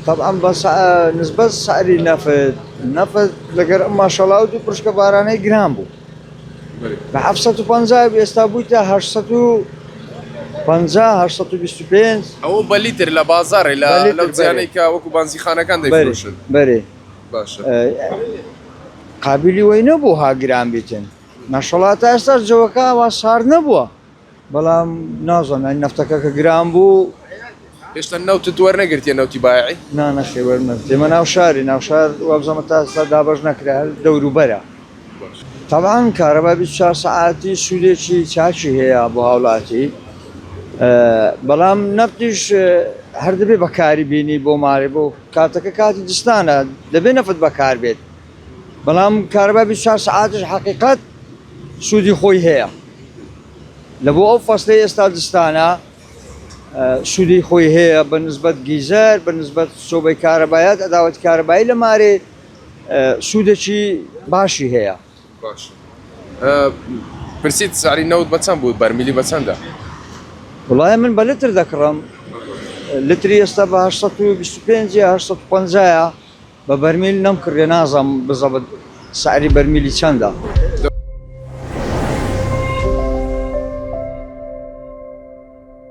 طبعا بس نسبة سعري نفط لەگەر ما شاء الله و پرشکە بارانەی گران بوو بە 750 ئێستا بوویتە 850 825 ئەوە بە لیتر لە بازارێ لەو جیانەی کە وەکو بانزیخانەکان دەیفرۆشن بەرێ باشە قابلی وەی نەبوو ها گران بیتن ماشەڵڵا تا ئێستا جەوەکە ئاوا سار نەبووە بەڵام نازانم نەفتەکە کە گران بوو هێشتا نەوتت وەرنەگرتیە نەوتی بایعی نانەخێ وەرنەگرت ئێمە ناو شار وابزەمە تا ئێستا دابەش نەکرا دەوروبەرە طبعا کارەبا 24 ساعتی سوودێکی چاچی هەیە بۆ هاوڵاتی بەڵام نەفتیش هەر دەبێ بەکاری بینی بۆ ماڵێ بۆ کاتەکە کاتی دستانە دەبێ نەفت بەکار بێت بەڵام کارەبا 24 ساعتش حقیقەت سوودی خۆی هەیە لە بۆ ئەو فەسڵی ئێستا دستانە سوودی خۆی هەیە بە نسبەت گیزەر بە نسبەت سۆبەی کارەبایەت ئەداوەتی کارەبایی لە مارێ سوودێکی باشی هەیە باش پرسیت سعری نەوت بە چەند بوو بەرمیلی بە چەندە وڵای من بە لتر دەکڕم لتری ئێستا بە 825 850 بە بەرمیل نەمکردێ نازانم بزەبت سعری بەرمیلی چەندە